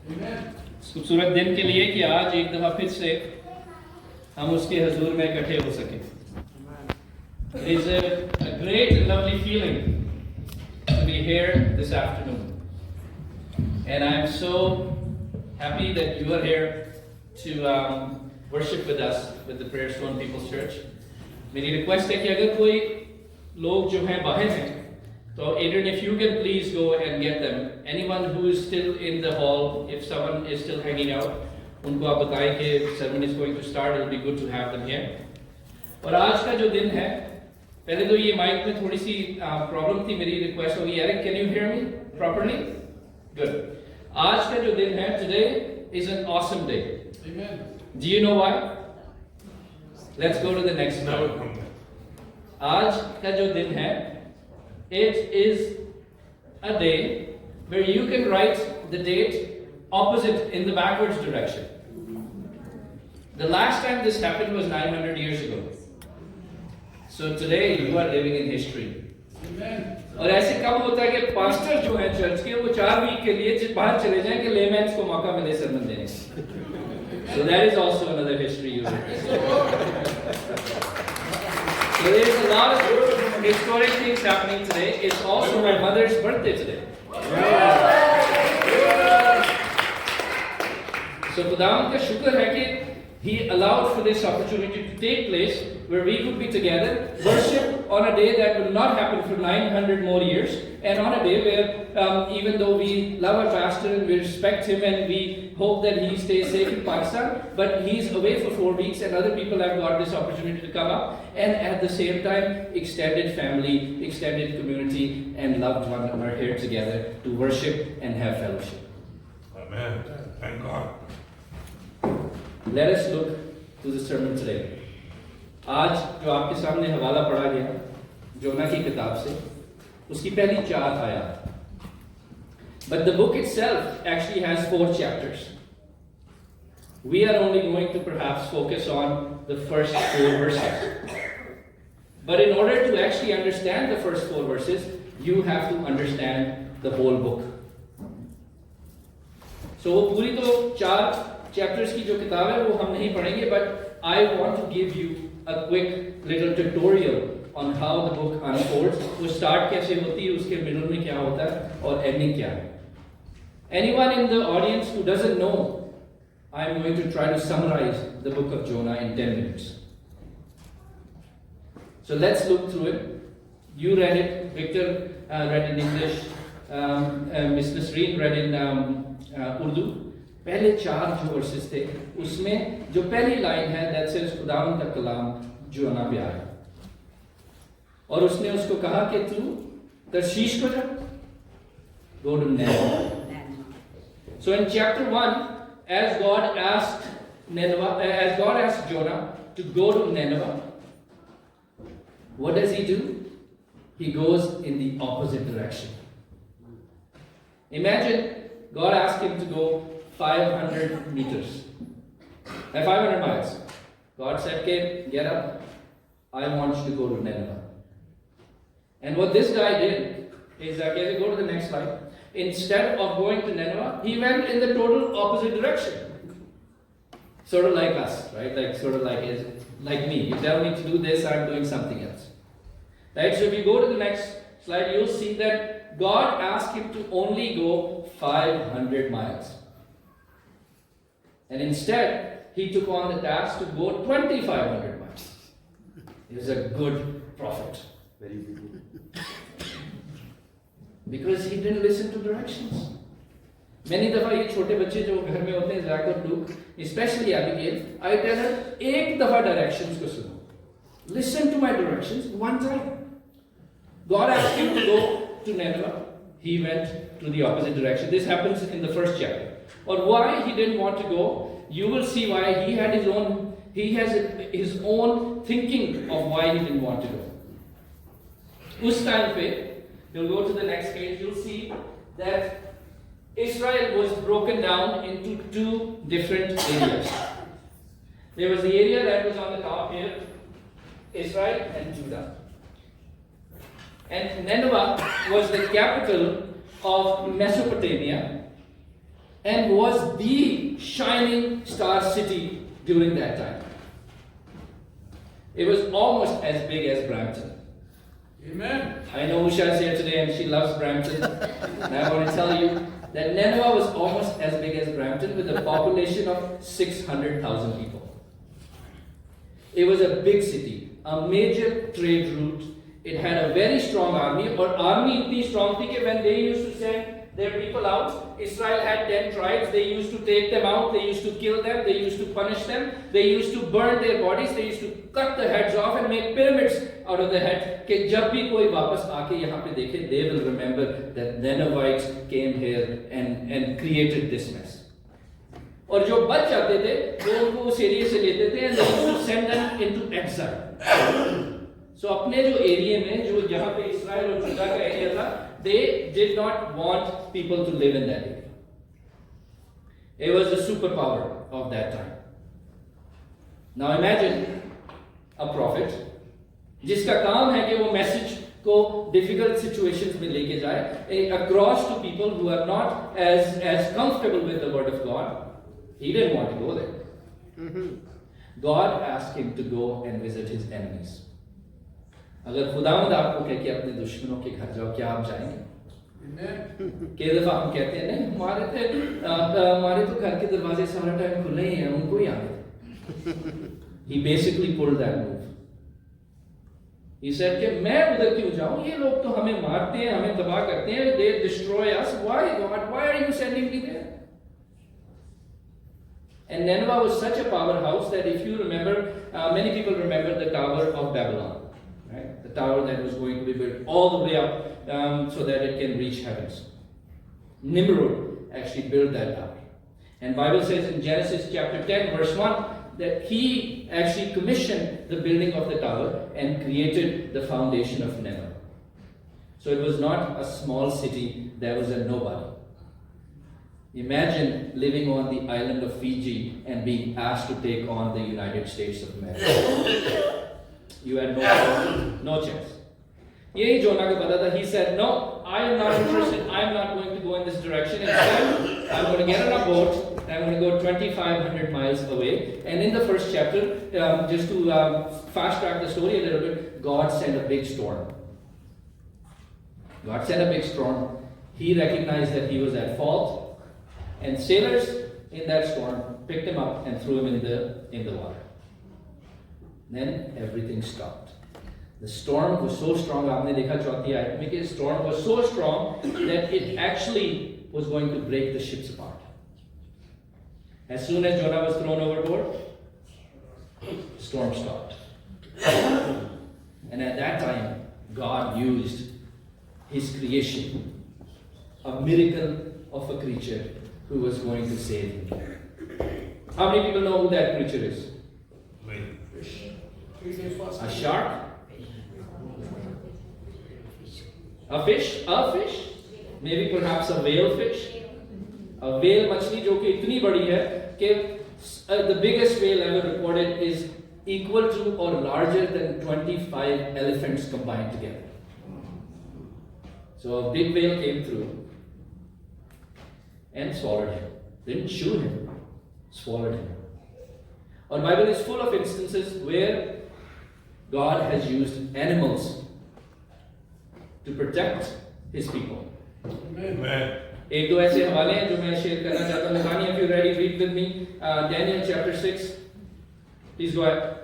खूबसूरत दिन के लिए कि आज एक दफ़ा फिर से हम उसके हजूर में इकट्ठे हो सके. It is a great and lovely feeling to be here this afternoon. And I am so happy that you are here to worship with us with the Prayer Stone People's Church. मेरी request है कि अगर कोई लोग जो हैं बाहर हैं, so Adrian, if you can please go and get them. Anyone who is still in the hall, if someone is still hanging out, उनको आप बताएं कि sermon is going to start. It will be good to have them here. और आज का जो दिन है, पहले तो ये माइक में थोड़ी सी प्रॉब्लम थी. मेरी रिक्वेस्ट होगी, Eric, can you hear me properly? Good. आज का जो दिन है, today is an awesome day. Amen. Do you know why? Let's go to the next slide. आज का जो दिन है, it is a day where you can write the date opposite in the backwards direction. The last time this happened was 900 years ago. So today you are living in history. और ऐसे कब होता है कि पास्टर जो है church के वो 4 वीक के लिए बाहर चले जाएं कि लेमैन्स को मौका मिले सरमन देने का. So that is also another history you witness. So there is a lot of historic things happening today. It's also my mother's birthday today. So खुदावंद का शुक्र है कि He allowed for this opportunity to take place where we could be together, worship on a day that will not happen for 900 more years, and on a day where even though we love our pastor and we respect him and we hope that he stays safe in Pakistan, but he's away for 4 weeks and other people have got this opportunity to come up, and at the same time extended family, extended community and loved one are here together to worship and have fellowship. Amen. Thank God. Let us look to the sermon today. आज जो आपके सामने हवाला पढ़ा गया जोना की किताब से, उसकी पहली 4 आयत. But the book itself actually has 4 chapters. We are only going to perhaps focus on the first 4 verses. But in order to actually understand the first 4 verses, you have to understand the whole book. So वो पूरी तो 4 chapters की जो किताब है वो हम नहीं पढ़ेंगे, but I want to give you a quick little tutorial on how the book unfolds. वो start कैसे होती है, उसके middle में क्या होता है और ending क्या है. Anyone in the audience who doesn't know, I am going to try to summarize the book of Jonah in 10 minutes. So let's look through it. You read it, Victor read in English, Miss Nasreen read in Urdu. पहले 4 जो versus थे उसमें जो पहली line है that says खुदावंद का कलाम जोना पे आया और उसने उसको कहा कि तू तर्शीश को जा, go to Nineveh. So in chapter 1, as God asked Jonah to go to Nineveh, what does he do? He goes in the opposite direction. Imagine God asked him to go 500 meters. 500 miles. God said, okay, get up. I want you to go to Nineveh. And what this guy did is, can you go to the next slide? Instead of going to Nineveh, he went in the total opposite direction. Sort of like us, right? Like me. You tell me to do this, I'm doing something else. Right? So if you go to the next slide, you'll see that God asked him to only go 500 miles. And instead, he took on the task to go 2,500 miles. He was a good prophet. Very good. Because he didn't listen to directions. Many दफा ये छोटे बच्चे जो घर में होते हैं, Zach और Luke, especially Abigail, I tell her, एक दफा directions को सुनो. Listen to my directions one time. God asked him to go to Nineveh. He went to the opposite direction. This happens in the first chapter. Or why he didn't want to go, you will see why. He has his own thinking of why he didn't want to go. Us time pe, you'll go to the next page, you'll see that Israel was broken down into 2 different areas. There was the area that was on the top here, Israel and Judah. And Nineveh was the capital of Mesopotamia. and was the shining star city during that time. It was almost as big as Brampton. Amen. I know Usha is here today and she loves Brampton. And I want to tell you that Nineveh was almost as big as Brampton with a population of 600,000 people. It was a big city, a major trade route. It had a very strong army, or army itni strong thi कि when they used to send their people out, Israel had 10 tribes, they used to take them out, they used to kill them, they used to punish them, they used to burn their bodies, they used to cut the heads off and make pyramids out of the head, कि जब भी कोई वापस आके यहाँ पे देखे, they will remember that Ninevites came here and created this mess. और जो बच जाते थे, वो उनको उस एरिया से लेते थे and they used to send them into exile. So अपने जो एरिया में, जो जहाँ पे इस्राएल और जुदा का एरिया था, they did not want people to live in that area. It was the superpower of that time. Now imagine a prophet जिसका काम है कि वो मैसेज को difficult situations में लेके जाए across to people who are not as comfortable with the word of God. He didn't want to go there. God asked him to go and visit his enemies. अगर खुदावंद आपको कहे कि अपने दुश्मनों के घर जाओ, क्या आप जाएंगे? कई दफा हम कहते हैं नहीं, हमारे तो घर के दरवाजे सारा टाइम खुले ही हैं, उनको ही आने. He basically pulled that move. He said कि मैं उधर क्यों जाऊं? ये लोग तो हमें मारते हैं, हमें तबाह करते हैं. They destroy us. Why God? Why are you sending me there? And Nineveh was such a powerhouse that if you remember, many people remember the Tower of Babylon. Right? The tower that was going to be built all the way up so that it can reach heavens. Nimrod actually built that tower. And Bible says in Genesis chapter 10 verse 1 that he actually commissioned the building of the tower and created the foundation of Nineveh. So it was not a small city, there was a nobody. Imagine living on the island of Fiji and being asked to take on the United States of America. You had no chance. यही जोना को पता था. He said, no, I am not interested. I am not going to go in this direction. Instead, I'm going to get on a boat and I'm going to go 2,500 miles away. And in the first chapter, just to fast track the story a little bit, God sent a big storm. God sent a big storm. He recognized that he was at fault, and sailors in that storm picked him up and threw him in the water. Then everything stopped. The storm was so strong, आपने देखा चौथी आयत में कि storm was so strong that it actually was going to break the ships apart. As soon as Jonah was thrown overboard, the storm stopped. And at that time, God used his creation, a miracle of a creature who was going to save him. How many people know who that creature is? A shark? A fish? A fish? Maybe perhaps a whale fish? A whale मछली जो कि इतनी बड़ी है कि the biggest whale ever recorded is equal to or larger than 25 elephants combined together. So a big whale came through and swallowed him. Didn't chew him, swallowed him. Our Bible is full of instances where God has used animals to protect his people. Amen. एक दो ऐसे हवाले हैं जो मैं share करना चाहता हूँ. Nani, if you're ready, read with me Daniel chapter 6. Please go ahead.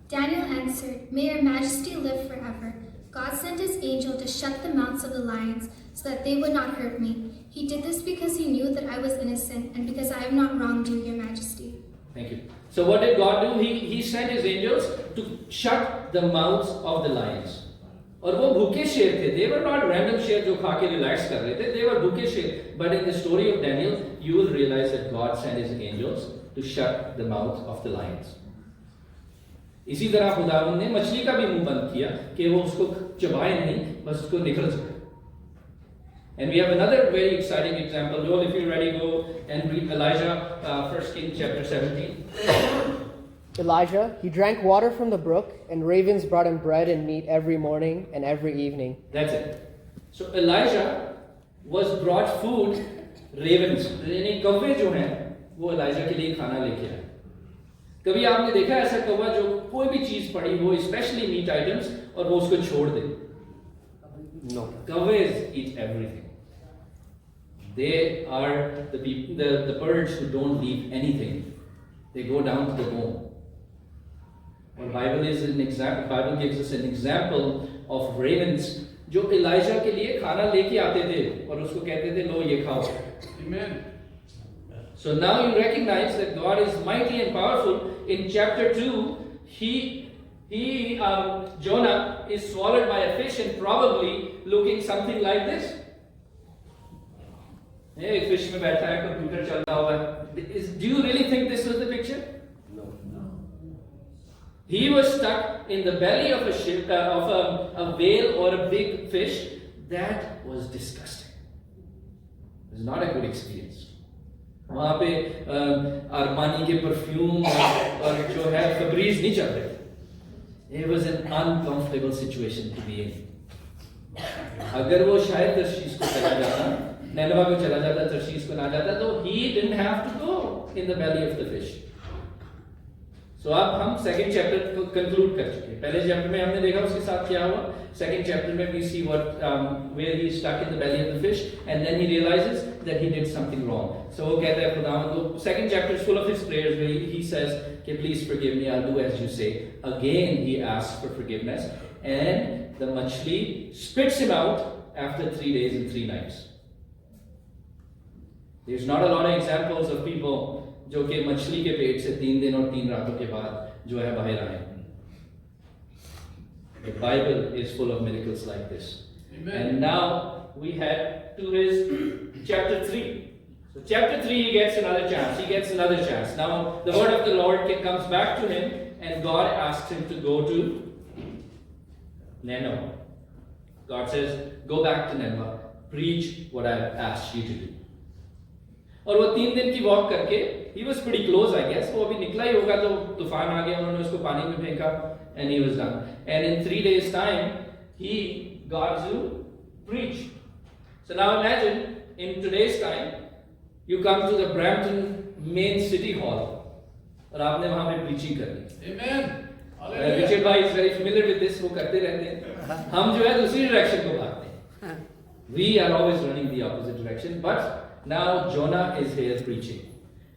Daniel answered, "May your majesty live forever. God sent his angel to shut the mouths of the lions so that they would not hurt me. He did this because he knew that I was innocent and because I have not wronged you, your majesty." Thank you. So what did God do? He sent his angels to shut the mouths of the lions. और वो भूखे शेर थे. They were not random शेर जो खा के relax कर रहे थे. They were भूखे शेर. But in the story of Daniel, you will realize that God sent his angels to shut the mouth of the lions. इसी तरह खुदावंद ने मछली का भी मुंह बंद किया कि वो उसको चबाए नहीं, बस उसको निकल सके. And we have another very exciting example. Joel, if you're ready, go and read Elijah, 1 Kings chapter 17. Elijah, he drank water from the brook, and ravens brought him bread and meat every morning and every evening. That's it. So Elijah was brought food Ravens यानी कौवे जो हैं वो ELISA के लिए खाना लेके आए। कभी आपने देखा ऐसा कौवा जो कोई भी चीज पड़ी हो, स्पेशली मीट आइटम्स, और वो उसको छोड़ दे? No. Coways eat everything. They are the people, the birds who don't leave anything. They go down to the bone. And Bible is an example. Bible gives us an example of ravens जो ELISA के लिए खाना लेके आते थे और उसको कहते थे लो ये खाओ. Amen. So now you recognize that God is mighty and powerful. In chapter 2, Jonah is swallowed by a fish and probably looking something like this. एक fish में बैठा है, computer चल रहा हुआ है. Do you really think this was the picture? No. He was stuck in the belly of a ship, of a whale or a big fish. That was disgusting. It was not a good experience. वहाँ पे Armani के perfume और जो है फब्रीज नहीं चल रहे. It was an uncomfortable situation to be in. अगर वो शायद तर्शीश को चला जाता, नैनवा को चला जाता, तर्शीश को ना जाता, तो he didn't have to go in the belly of the fish. So अब हम सेकंड चैप्टर को कंक्लूड कर चुके हैं. पहले चैप्टर में हमने देखा उसके साथ क्या हुआ. सेकंड चैप्टर में we see where he is stuck in the belly of the fish and then he realizes that he did something wrong. So वो कहता है खुदावंद को, second chapter is full of his prayers where he says कि please forgive me, I'll do as you say. Again he asks for forgiveness and the machli spits him out after 3 days and 3 nights. There's not a lot of examples of people जो कि मछली के पेट से 3 दिन और 3 रातों के बाद जो है बाहर आए. The Bible is full of miracles like this. Amen. And now we head to his chapter 3. So chapter 3 he gets another chance. He gets another chance. Now the word of the Lord comes back to him and God asks him to go to Nineveh. God says, go back to Nineveh, preach what I have asked you to do. और वो 3 दिन की walk करके, he was pretty close I guess, वो अभी निकला ही होगा तो तूफान आ गया, उन्होंने उसको पानी में फेंका, and he was done. And in 3 days time, he got to preach. So now imagine, in today's time, you come to the Brampton main city hall, और आपने वहाँ पे preaching करनी. Amen. Richard भाई is very familiar with this, वो करते रहते हैं. हम जो है दूसरी direction को भागते हैं. We are always running the opposite direction, but now Jonah is here preaching.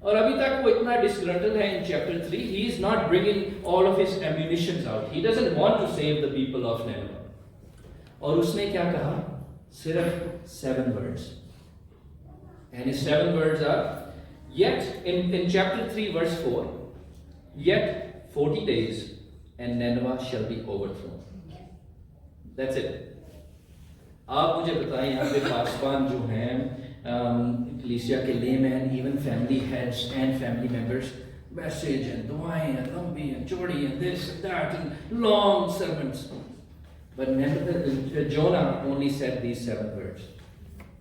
और अभी तक वो इतना disgruntled है in chapter 3, he is not bringing all of his ammunitions out. He doesn't want to save the people of Nineveh. और उसने क्या कहा? सिर्फ 7 words. And his 7 words are, yet, in chapter 3 verse 4, yet 40 days and Nineveh shall be overthrown. That's it. आप मुझे बताएं यहाँ पे पासवान जो हैं, कलीसिया के layman, even family heads and family members, message and दुआएं and लंबी and चौड़ी and this and that and long sermons. But Jonah only said these 7 words.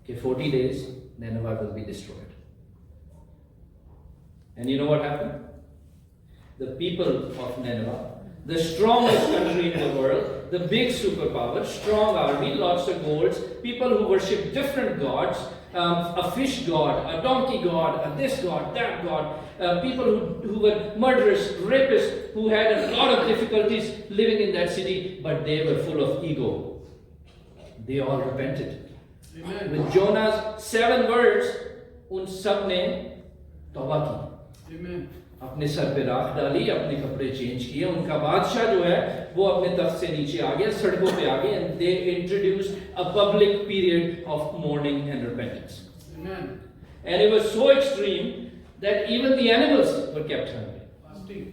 Okay, 40 days, Nineveh will be destroyed. And you know what happened? The people of Nineveh, the strongest country in the world, the big superpower, strong army, lots of gold, people who worship different gods, a fish god, a donkey god, this god, that god, people who were murderers, rapists, who had a lot of difficulties living in that city, but they were full of ego. They all repented. Amen. With Jonah's 7 words, उन सब ने तौबा की. Amen. अपने sir पे राख डाली, अपने कपड़े चेंज किए, उनका बादशाह जो है वो अपने तख्त से नीचे आ गया, सड़कों पे आ गए, and they introduced a public period of mourning and repentance. Amen. And it was so extreme that even the animals were kept hungry. Fasting.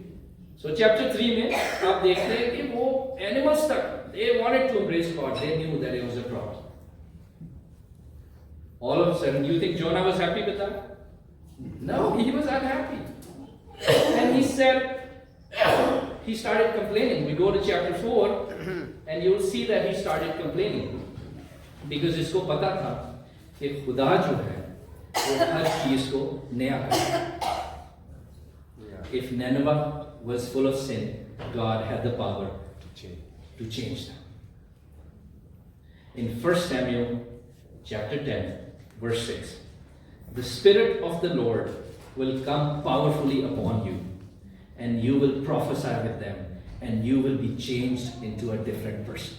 So chapter 3 में आप देखते हैं कि वो animals तक, they wanted to embrace God, they knew that it was a problem. All of a sudden, you think Jonah was happy with that? No, he was unhappy. And he said, he started complaining. We go to chapter 4 and you'll see that he started complaining. Because इसको पता था कि खुदा जो है वो हर चीज को नया करता. If Nineveh was full of sin, God had the power to change them. In 1 Samuel chapter 10 verse 6, the Spirit of the Lord will come powerfully upon you, and you will prophesy with them, and you will be changed into a different person.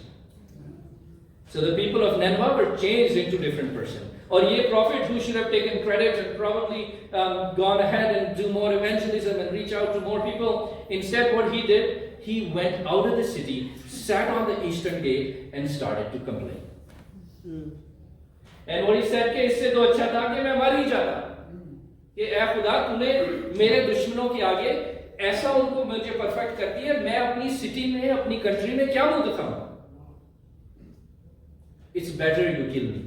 So the people of Nineveh were changed into a different person. Or ye prophet who should have taken credit and probably gone ahead and do more evangelism and reach out to more people. Instead, what he did, he went out of the city, sat on the eastern gate, and started to complain. And what he said, कि इससे तो अच्छा था कि मैं मर ही जाता. कि ऐ खुदा तूने मेरे दुश्मनों के आगे ऐसा उनको मुझे परफेक्ट कर दिया, मैं अपनी सिटी में, अपनी कंट्री में क्या मुंह दिखाऊं? It's better you kill me.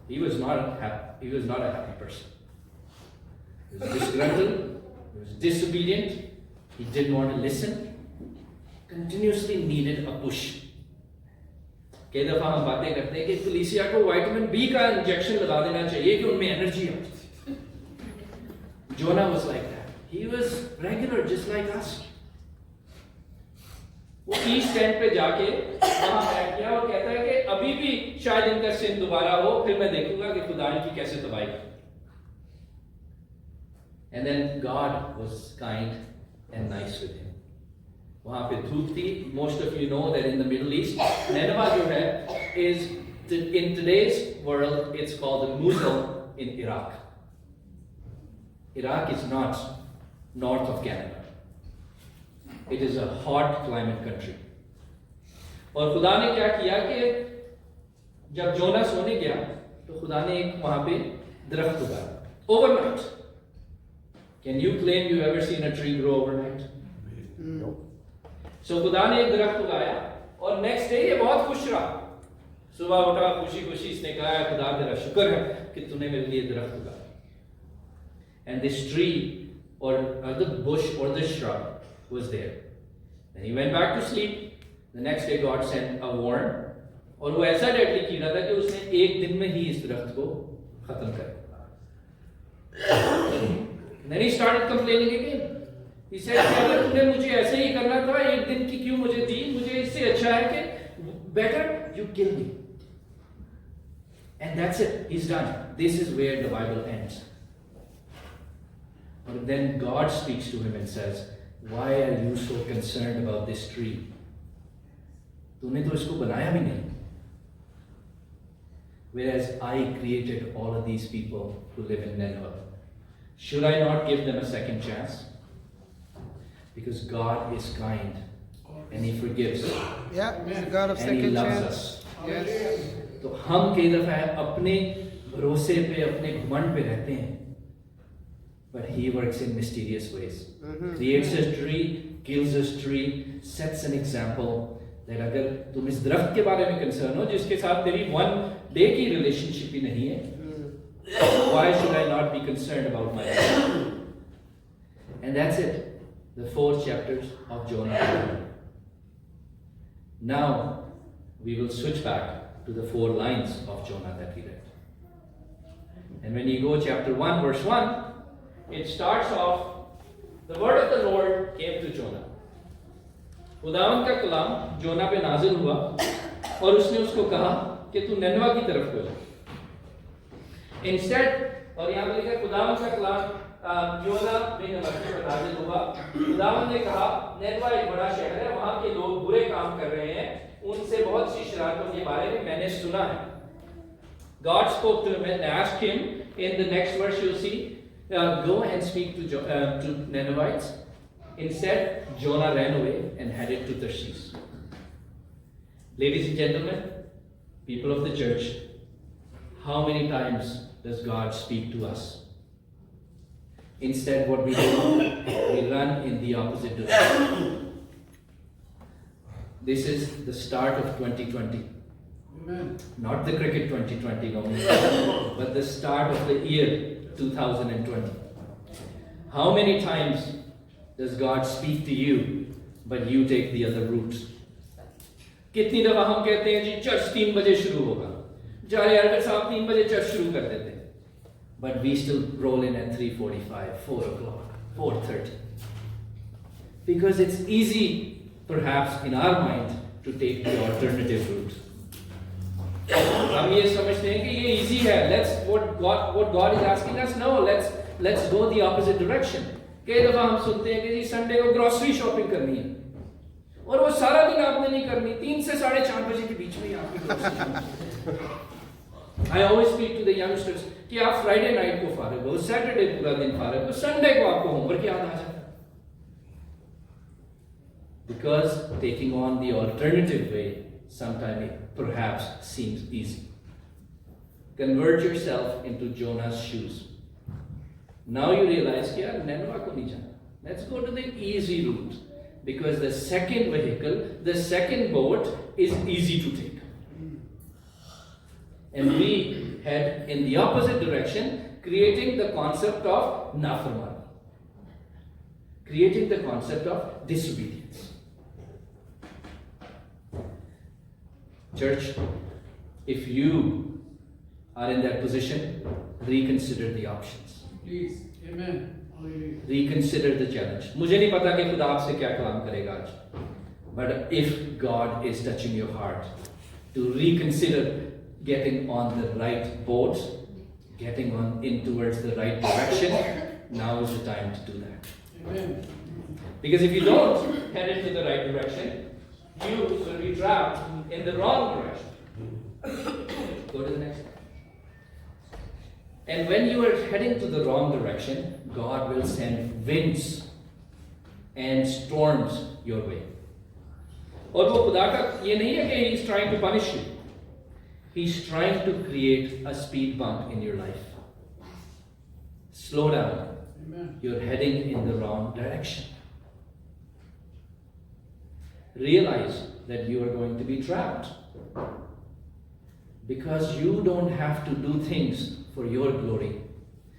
He was not happy. He was not a happy person. He was disgruntled. He was disobedient. He didn't want to listen. Continuously needed a push. कई दफा हम बातें करते हैं कि पुलिसिया को विटामिन बी का injection लगा देना चाहिए कि उनमें एनर्जी आए. Jonah was like that. He was regular, just like us. वो ईस्ट एंड पे जाके वहां बैठ गया और कहता है कि अभी भी शायद इनका सिन दोबारा हो, फिर मैं देखूंगा कि खुदा इनकी कैसे तबाही करे. And then God was kind and nice with him. वहां पे धूप थी. Most of you know that in the Middle East, Nineveh जो है is in today's world it's called the Mosul in Iraq. Iraq is not north of Canada. It is a hot climate country. और खुदा ने क्या किया कि जब जोना सोने गया तो खुदा ने एक वहां पे दरख्त उगाया overnight. Can you claim you ever seen a tree grow overnight? No. So खुदा ने एक दरख्त उगाया और नेक्स्ट डे ये बहुत खुश रहा. सुबह उठा खुशी खुशी इसने कहा खुदा तेरा शुक्र है कि तूने मेरे लिए दरख्त उगाया. And this tree or the bush or the shrub was there. Then he went back to sleep. The next day God sent a worm. और वो ऐसा डेडली कीड़ा था कि उसने एक दिन में ही इस दरख्त को खत्म कर दिया. Then he started complaining again. He said, अगर तूने मुझे ऐसे ही करना था, एक दिन की क्यों मुझे दी? मुझे इससे अच्छा है कि better you kill me. And that's it. He's done. This is where the Bible ends. But then God speaks to him and says, why are you so concerned about this tree? तूने तो इसको बनाया भी नहीं. Whereas I created all of these people who live in Nineveh. Should I not give them a second chance? Because God is kind and He forgives. Yeah, He's a God of and He second loves chance. us. Yes. तो हम कई दफा अपने भरोसे पे, अपने घमंड पे रहते हैं. But He works in mysterious ways. Creates a tree, kills a tree, sets an example that अगर तुम इस दरख्त के बारे में कंसर्न हो जिसके साथ तेरी one day की relationship ही नहीं है, why should I not be concerned about my life? And that's it. The 4 chapters of Jonah. Now we will switch back to the 4 lines of Jonah that we read. And when you go chapter 1 verse 1, it starts off, the word of the Lord came to Jonah. खुदावंद का कलाम जोना पे नाजिल हुआ और उसने उसको कहा कि तू निनवा की तरफ को जा. Instead, और यहाँ पे लिखा खुदावंद का कलाम जोना पे नाजिल हुआ. खुदावंद ने कहा निनवा एक बड़ा शहर है, वहां के लोग बुरे काम कर रहे हैं, उनसे बहुत सी शरारतों के बारे में मैंने सुना है. God spoke to him and asked him, in the next verse you'll see, go and speak to Ninevites. Instead, Jonah ran away and headed to Tarshish. Ladies and gentlemen, people of the church, how many times does God speak to us? Instead, what we do, we run in the opposite direction. This is the start of 2020. Amen. Not the cricket 2020, no, but the start of the year 2020. How many times does God speak to you, but you take the other route? कितनी दफा हम कहते हैं जी church 3 बजे शुरू होगा, जा यार साहब 3 बजे चर्च शुरू कर देते हैं, but we still roll in at 3:45, 4 o'clock, 4:30, because it's easy perhaps in our mind to take the alternative route. हम ये समझते हैं कि ये easy है. What God is asking us? No, let's go the opposite direction. कई दफा हम सुनते हैं कि जी संडे को ग्रोसरी शॉपिंग करनी है और वो सारा दिन आपने नहीं करनी, 3 से 4:30 बजे के बीच में ही आपकी grocery. I always speak to the youngsters कि आप फ्राइडे नाइट को फारग हो, सैटरडे पूरा दिन फारग हो, संडे को आपको होमवर्क याद आ जाता है. Because taking on the alternative way sometimes perhaps seems easy. Convert yourself into Jonah's shoes. Now you realize कि यार Nineveh को नहीं जाना. Let's go to the easy route. Because the second vehicle, the second boat is easy to take. And we head in the opposite direction, creating the concept of nafarmani. Creating the concept of disobedience. Church, if you are in that position, reconsider the options. Please. Amen. Hallelujah. Reconsider the challenge. मुझे नहीं पता कि खुदा आपसे क्या कलाम करेगा आज. But if God is touching your heart to reconsider getting on the right boat, getting on in towards the right direction, now is the time to do that. Amen. Because if you don't head into the right direction, you will be trapped in the wrong direction. Go to the next one. And when you are heading to the wrong direction, God will send winds and storms your way. और वो खुदा का ये नहीं है कि he is trying to punish you. He's trying to create a speed bump in your life. Slow down. Amen. You're heading in the wrong direction. Realize that you are going to be trapped. Because you don't have to do things for your glory.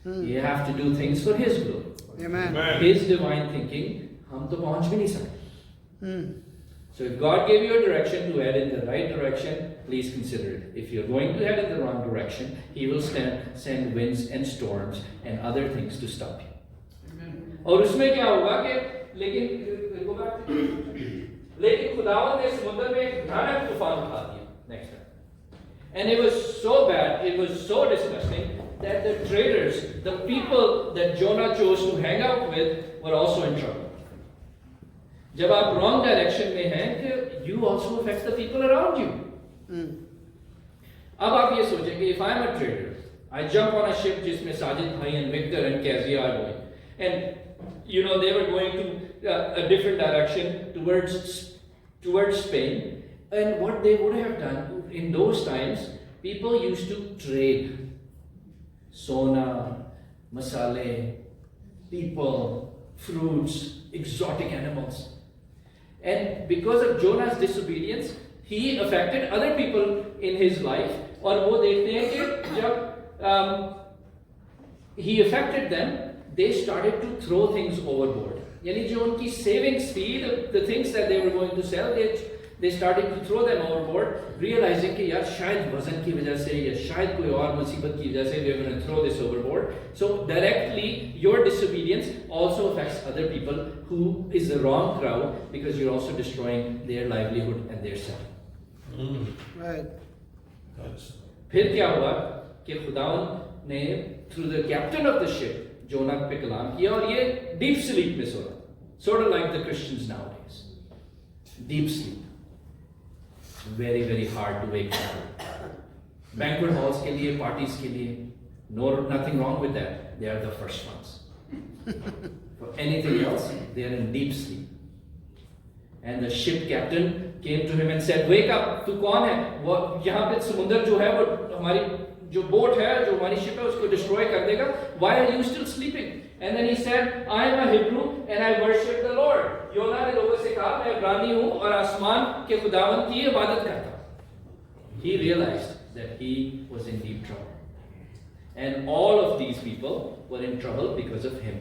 You have to do things for His glory. Amen. His divine thinking, हम तो पहुंच भी नहीं सकते. So if God gave you a direction to head in the right direction, please consider it. If you're going to head in the wrong direction, He will send winds and storms and other things to stop you. Amen. और उसमें क्या होगा कि लेकिन खुदावंद ने समुद्र में एक भयानक तूफान उठा दिया. Next time. And it was so bad, it was so disgusting that the traders, the people that Jonah chose to hang out with, were also in trouble. जब आप wrong direction में हैं कि you also affect the people around you. अब आप ये सोचेंगे, if I'm a trader, I jump on a ship जिसमें साजिद भाई and Victor and Kezia are going, and you know they were going to a different direction towards Spain, and what they would have done in those times, people used to trade sona, masale, people, fruits, exotic animals. And because of Jonah's disobedience, he affected other people in his life. और वो देखते हैं कि जब he affected them, they started to throw things overboard. यानी जो उनकी savings थी, the things that they were going to sell, they started to throw them overboard, realizing कि यार शायद वजन की वजह से या शायद कोई और मुसीबत की वजह से they're going to throw this overboard. So directly your disobedience also affects other people who is the wrong crowd, because you're also destroying their livelihood and their self. Right. फिर क्या हुआ कि खुदावंद ने through the captain of the ship जोना पे कलाम किया और ये deep sleep में सो रहा, sort of like the Christians nowadays. Deep sleep. Very, very hard to wake up. Banquet halls के लिए, parties के लिए, nothing wrong with that. They are the first ones. For anything else, they are in deep sleep. And the ship captain came to him and said, "Wake up! तू कौन है? वो यहाँ पे समुद्र जो है वो हमारी जो boat है, जो हमारी ship है उसको destroy कर देगा. Why are you still sleeping?" And then he said, "I am a Hebrew and I worship the Lord." योना ने लोगों से कहा, मैं इब्रानी हूँ और आसमान के खुदावंद की इबादत करता हूँ. He realized that he was in deep trouble. And all of these people were in trouble because of him.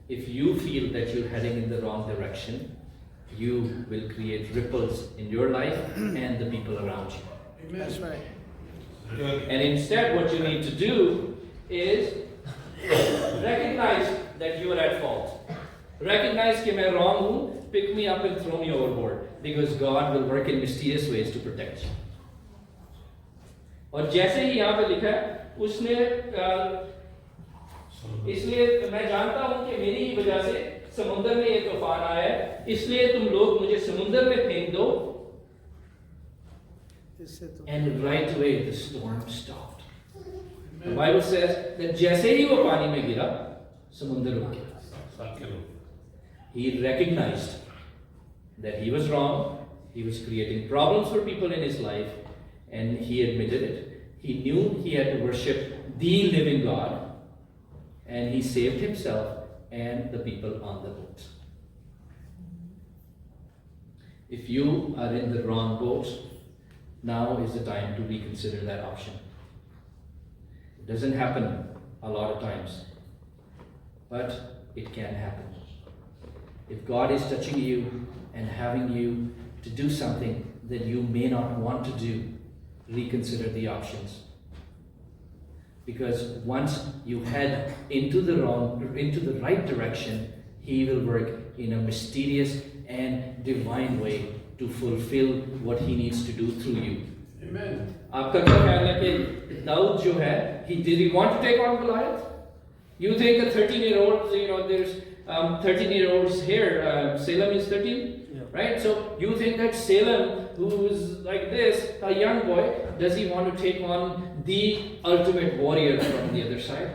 If you feel that you're heading in the wrong direction, you will create ripples in your life and the people around you. Amen. That's right. And instead, what you need to do is recognize that you are at fault. Recognize कि मैं wrong हूँ, pick me up and throw me overboard, because God will work in mysterious ways to protect you. और जैसे ही यहाँ पे लिखा है, उसने इसलिए मैं जानता हूँ कि मेरी ही वजह से समुद्र में ये तूफान आया है, इसलिए तुम लोग मुझे समुद्र में फेंक दो. And right away the storm stopped. The Bible says that जैसे ही वो पानी में गिरा, समुद्र रुक गया. He recognized that he was wrong. He was creating problems for people in his life, and he admitted it. He knew he had to worship the living God, and he saved himself and the people on the boat. If you are in the wrong boat, now is the time to reconsider that option. It doesn't happen a lot of times, but it can happen. If God is touching you and having you to do something that you may not want to do, reconsider the options. Because once you head into the right direction, He will work in a mysterious and divine way to fulfill what He needs to do through you. Amen. आपका क्या ख्याल है कि दाऊद जो है, did he want to take on Goliath? You think a 13-year-old, there's 13-year-olds here. Salem is 13, yeah. Right? So you think that Salem, who is like this, a young boy, does he want to take on the ultimate warrior from the other side?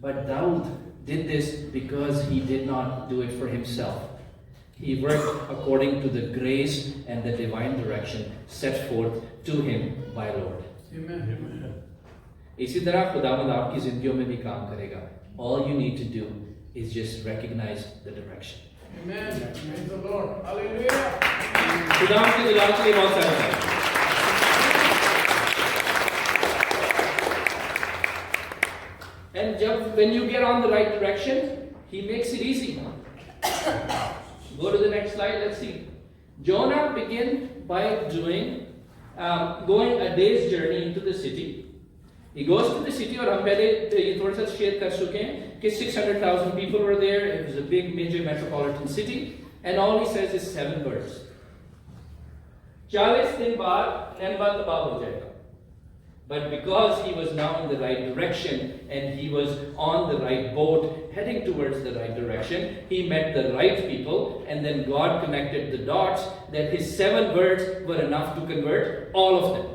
But Daud did this because he did not do it for himself. He worked according to the grace and the divine direction set forth to him by Lord. Amen. इसी तरह खुदावंद आपकी जिंदगियों में भी काम करेगा. All you need to do is just recognize the direction. Amen. Praise the Lord. Hallelujah. खुदावंद की दुलार के लिए बहुत सारा है. And when you get on the right direction, He makes it easy. Go to the next slide. Let's see. Jonah began by going a day's journey into the city. He goes to the city, और हम पहले ये थोड़ा सा share कर चुके हैं कि 600,000 people were there. It was a big major metropolitan city, and all he says is 7 words. 40 दिन बाद निनवा तबाह हो जाएगा. But because he was now in the right direction and he was on the right boat, heading towards the right direction, he met the right people, and then God connected the dots that his 7 words were enough to convert all of them.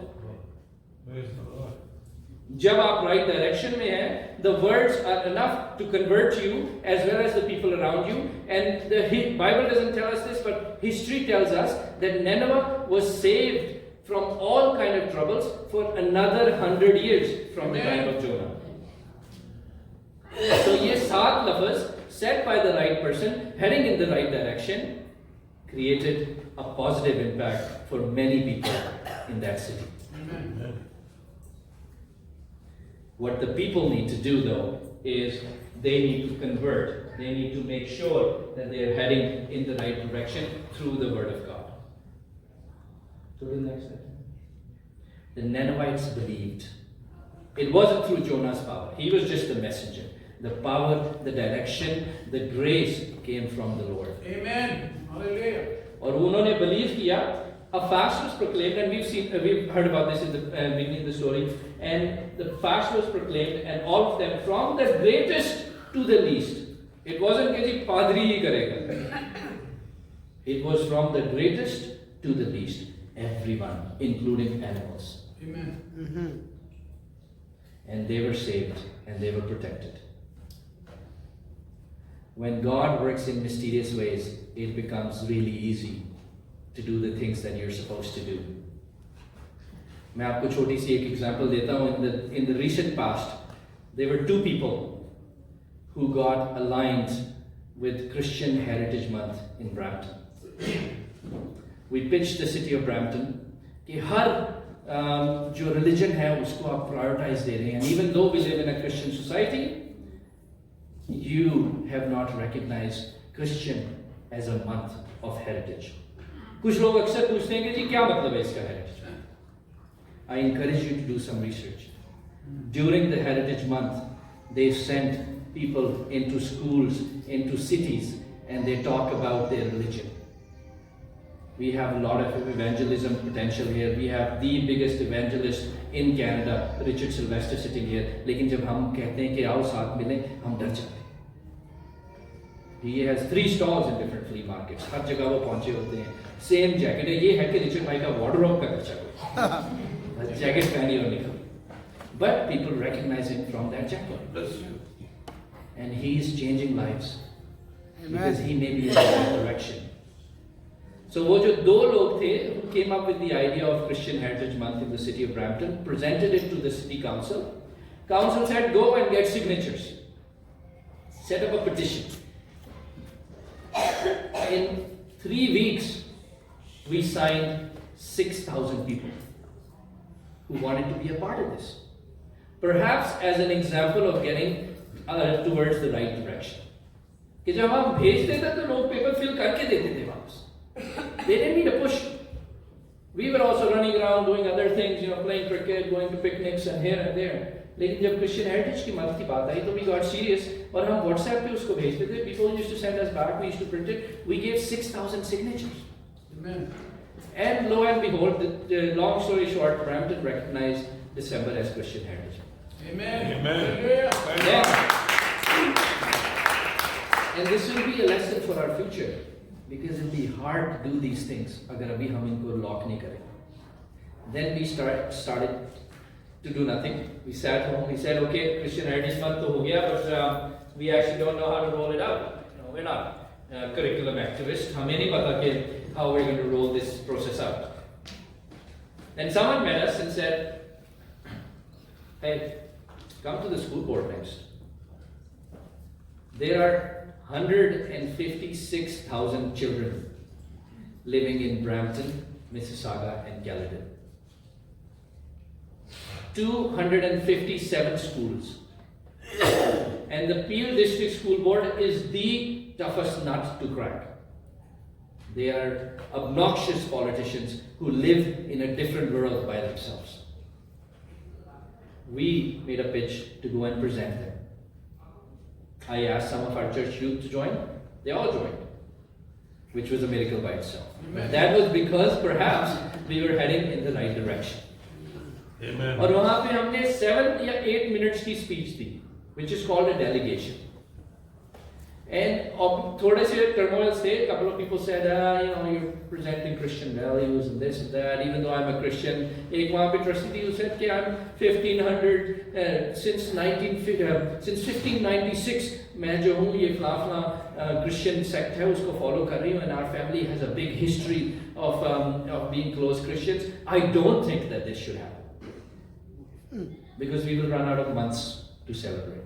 जब आप right direction में हैं, the words are enough to convert you as well as the people around you. And the Bible doesn't tell us this, but history tells us that Nineveh was saved from all kind of troubles for another 100 years from the time of Jonah. So ये 7 lafaz said by the right person, heading in the right direction, created a positive impact for many people in that city. Amen. What the people need to do, though, is they need to convert. They need to make sure that they are heading in the right direction through the Word of God. Go to the next slide. The Ninevites believed. It wasn't through Jonah's power. He was just the messenger. The power, the direction, the grace came from the Lord. Amen. Hallelujah. और उन्होंने believe किया. A fast was proclaimed, and we've heard about this in the beginning of the story. And the fast was proclaimed, and all of them, from the greatest to the least. It wasn't कि जी पादरी ही करेगा. It was from the greatest to the least. Everyone, including animals. Amen. Mm-hmm. And they were saved, and they were protected. When God works in mysterious ways, it becomes really easy to do the things that you're supposed to do. मैं आपको छोटी सी एक example देता हूँ. In the recent past, there were 2 people who got aligned with Christian Heritage Month in Brampton. We pitched the city of Brampton कि हर जो religion है उसको आप prioritize दे रहे हैं. And even though we live in a Christian society, you have not recognized Christian as a month of heritage. कुछ लोग अक्सर पूछते हैं कि जी क्या मतलब है इसका heritage? I encourage you to do some research. During the Heritage Month, they sent people into schools, into cities, and they talk about their religion. We have a lot of evangelism potential here. We have the biggest evangelist in Canada, Richard Sylvester, sitting here. लेकिन जब हम कहते हैं कि आओ साथ मिलें, हम डर जाते हैं. He has 3 stalls in different flea markets. हर जगह वो पहुंचे होते हैं. Same jacket है. ये है कि रिचर्ड भाई का wardrobe का खर्चा कोई. Jacket पहनी और निकल. But people recognize him from that jacket. And he is changing lives. Because he may be in that direction. So वो जो 2 लोग थे, who came up with the idea of Christian Heritage Month in the city of Brampton, presented it to the city council. Council said, go and get signatures. Set up a petition. In 3 weeks, we signed 6,000 people who wanted to be a part of this. Perhaps as an example of getting towards the right direction. कि जब हम भेजते थे तो लोग paper fill करके देते थे वापस. They didn't need a push. We were also running around doing other things, playing cricket, going to picnics and here and there. लेकिन जब Christian Heritage की month की बात आई तो we got serious और हम WhatsApp पे उसको भेजते थे. People used to send us back. We used to print it. We gave 6,000 signatures. Amen. And lo and behold, the long story short, Brampton recognized December as Christian Heritage. Amen. Amen. Hallelujah. And this will be a lesson for our future. Because it will be hard to do these things अगर अभी हम इनको lock नहीं करें. Then we started to do nothing. We sat home. We said, okay, Christian Heritage Month तो हो गया, but we actually don't know how to roll it out. We're not curriculum activists. हमें नहीं पता कि how we're going to roll this process out. Then someone met us and said, hey, come to the school board next. There are 156,000 children living in Brampton, Mississauga, and Caledon. 257 schools. And the Peel District School Board is the toughest nut to crack. They are obnoxious politicians who live in a different world by themselves. We made a pitch to go and present them. I asked some of our church youth to join. They all joined, which was a miracle by itself. Amen. That was because perhaps we were heading in the right direction. Amen. और वहाँ पे हमने 7 या 8 minutes की speech the, which is called a delegation. And थोड़े से turmoils थे. A couple of people said, you're presenting Christian values and this and that. Even though I'm a Christian, एक वहाँ पे trustee थी who said कि I'm 1500 since 1596 मैं जो हूँ ये फला Christian sect है उसको follow कर रही हूँ, and our family has a big history of being close Christians. I don't think that this should happen because we will run out of months to celebrate.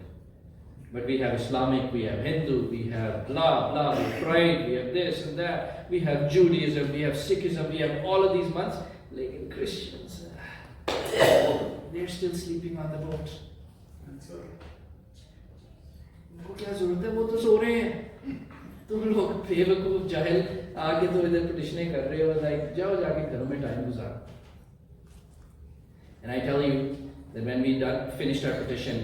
But we have Islamic, we have Hindu, we have blah, blah, we have pride, we have this and that, we have Judaism, we have Sikhism, we have all of these months. Like Christians, they're still sleeping on the boat. उनको क्या जरूरत है, वो तो सो रहे हैं. तुम लोग बेवकूफ जाहिल आके तो इधर पिटिशनें कर रहे हो, लाइक जाओ जाके घरों में time गुजारो. And I tell you that when we finished our petition,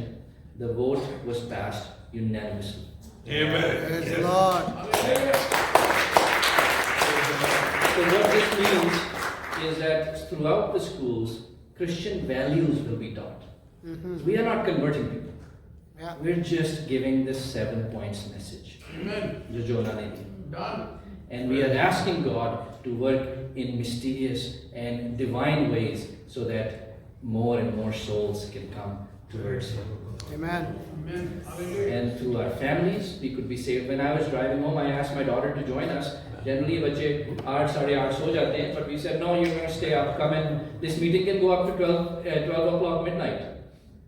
the vote was passed unanimously. Amen. Praise the Lord. So what this means is that throughout the schools, Christian values will be taught. We are not converting people. Yeah. We're just giving this 7 points message. Amen. जो Jonah ने दी. Done. And we are asking God to work in mysterious and divine ways so that more and more souls can come towards Him. Amen. Amen. Hallelujah. And through our families, we could be saved. When I was driving home, I asked my daughter to join us. Generally, बच्चे 8, 8:30 सो जाते हैं, but we said, no, you're going to stay up, come and this meeting can go up to 12 o'clock midnight.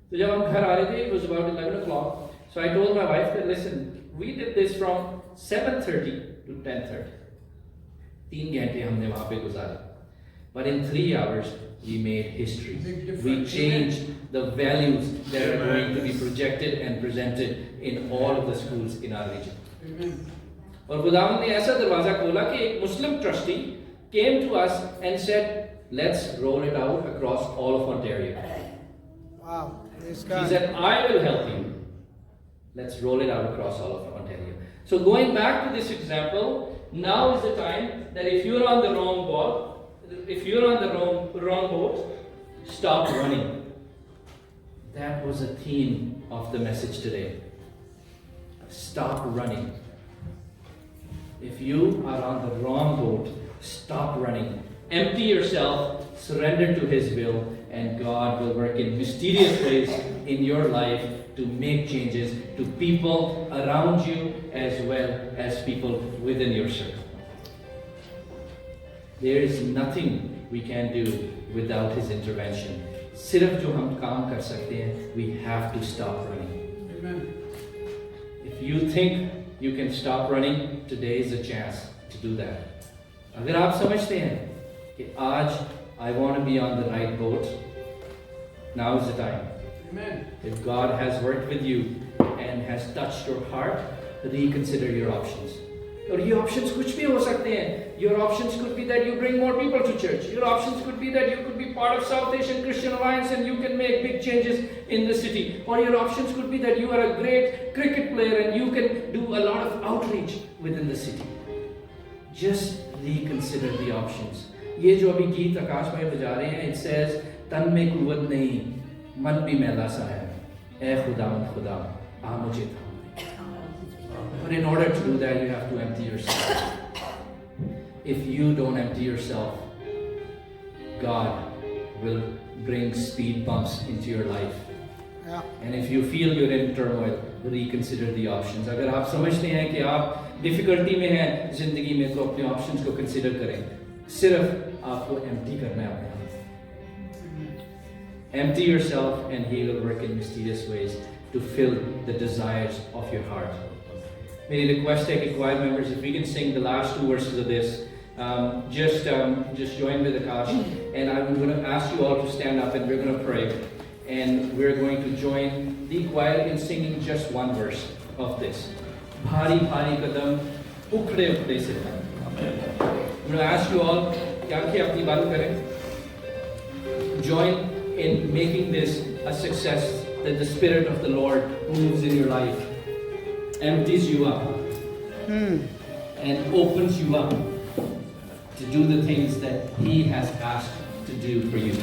So जब हम घर आ रहे थे, it was about 11 o'clock. So I told my wife that, listen, we did this from 7:30 to 10:30. 3 घंटे हमने वहाँ पे गुजारे. But in 3 hours, we made history. We changed the values that are going to be projected and presented in all of the schools in our region. Amen. और खुदावंद ने ऐसा दरवाजा खोला कि एक मुस्लिम trustee came to us and said, let's roll it out across all of Ontario. Wow. Praise He God. said, I will help you. Let's roll it out across all of Ontario. So going back to this example, now is the time that if you're on the wrong ball, if you're on the wrong boat, stop running. That was a theme of the message today. Stop running. If you are on the wrong boat, stop running. Empty yourself, surrender to His will, and God will work in mysterious ways in your life to make changes to people around you as well as people within your circle. There is nothing we can do without His intervention. सिर्फ जो हम काम कर सकते हैं, we have to stop running. Amen. If you think you can stop running, today is a chance to do that. अगर आप समझते हैं कि आज I want to be on the right boat, now is the time. Amen. If God has worked with you and has touched your heart, reconsider your options. और ये options कुछ भी हो सकते हैं. Your options could be that you bring more people to church. Your options could be that you could be part of South Asian Christian Alliance and you can make big changes in the city. Or your options could be that you are a great cricket player and you can do a lot of outreach within the city. Just reconsider the options. ये जो अभी गीत आकाश भाई बजा रहे हैं, it says, तन में कुव्वत नहीं, मन भी मैला सा है, ऐ खुदावंद खुदा, आ मुझे थाम। But in order to do that, you have to empty yourself. If you don't empty yourself, God will bring speed bumps into your life. Yeah. And if you feel you're in turmoil, reconsider the options. अगर आप समझते हैं कि आप difficulty में हैं जिंदगी में, तो अपने options को consider करें. सिर्फ आपको empty करना है अपने आप. Empty yourself and He will work in mysterious ways to fill the desires of your heart. May request that choir members, if we can sing the last two verses of this, just join with Akash, and I'm going to ask you all to stand up and we're going to pray, and we're going to join the choir in singing just one verse of this. Bhari bhari kadam ukde ukde se. I'm going to ask you all, kya apni baat kare? Join in making this a success, that the Spirit of the Lord moves in your life, empties you up, and opens you up to do the things that He has asked to do for you.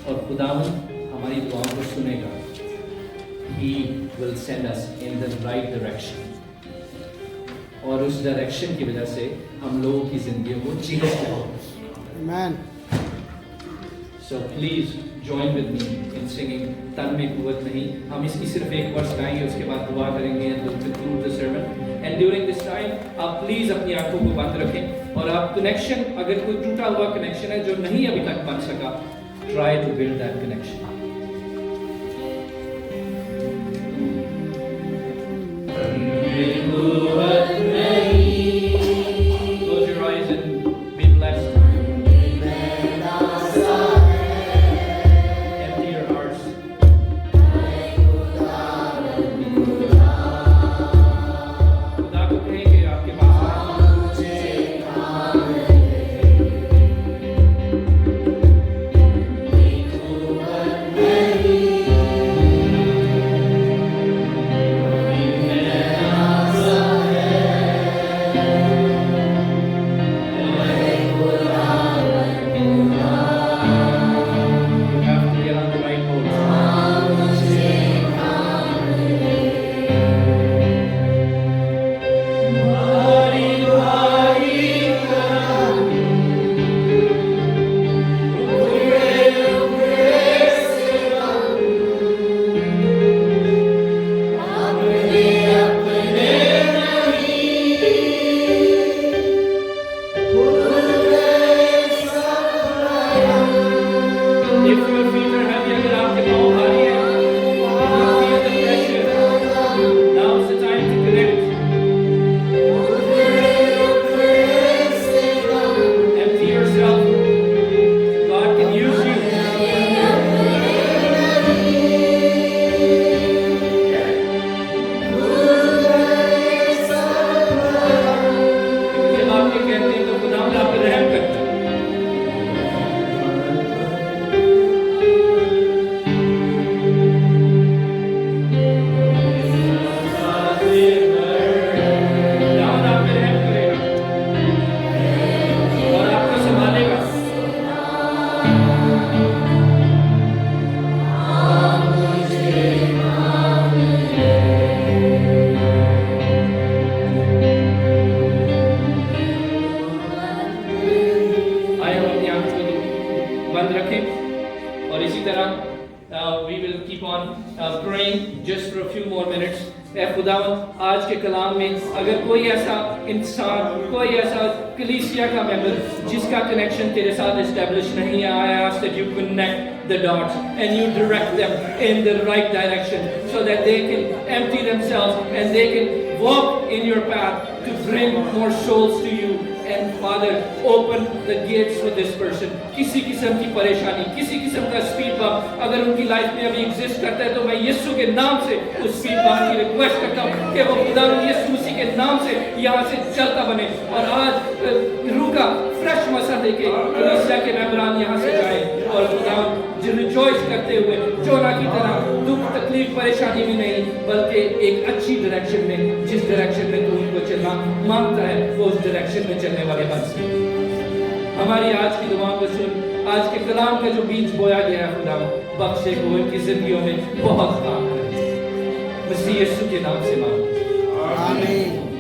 और खुदावंद हमारी दुआओं को सुनेगा. He will send us in the right direction. और उस direction की वजह से हम लोगों की जिंदगी को चेंज करेंगे. Amen. So please join with me in singing तन में कुव्वत नहीं. हम इसकी सिर्फ एक वर्स गाएंगे, उसके बाद दुआ करेंगे and we'll conclude the sermon. And during this time, आप please अपनी आंखों को बंद रखें और आप connection, अगर कोई टूटा हुआ connection है जो नहीं अभी तक बन सका, try to build that connection. Close your eyes and be blessed. Empty your hearts. खुदा को कहें कि आपके पास आए. बंद रखें और इसी तरह we will keep on praying just for a few more minutes. ऐ खुदावंद आज के कलाम में अगर कोई ऐसा इंसान, कोई ऐसा कलीसिया का मेंबर जिसका कनेक्शन तेरे साथ एस्टेब्लिश नहीं है, I ask that you connect the dots and you direct them in the right direction so that they can empty themselves and they can walk in your path to bring more souls to you. And Father, open the gates for this person. किसी किस्म की परेशानी, किसी किस्म का speed bump अगर उनकी life में अभी एग्जिस्ट करता है तो मैं यीशु के नाम से उस स्पीड बम्प की रिक्वेस्ट करता हूँ कि वो खुदावंद यीशु मसीह के नाम से यहाँ से चलता बने और आज रूह का फ्रेश मसा देके कलीसिया के मेंबरान यहाँ से जाए और खुदावंद रिजॉइस करते हुए जोना की तरह दुख तकलीफ परेशानी में नहीं बल्कि एक अच्छी डायरेक्शन में, जिस डायरेक्शन में तू उनको चलना मांगता है वो उस डायरेक्शन में चलने वाले बन सके। हमारी आज की दुआ को सुन, आज के कलाम का जो बीज बोया गया है खुदा बख्शे को इनकी जिंदगियों में बहुत काम करे। मसीह यीशु के नाम से मांगते हैं। आमीन।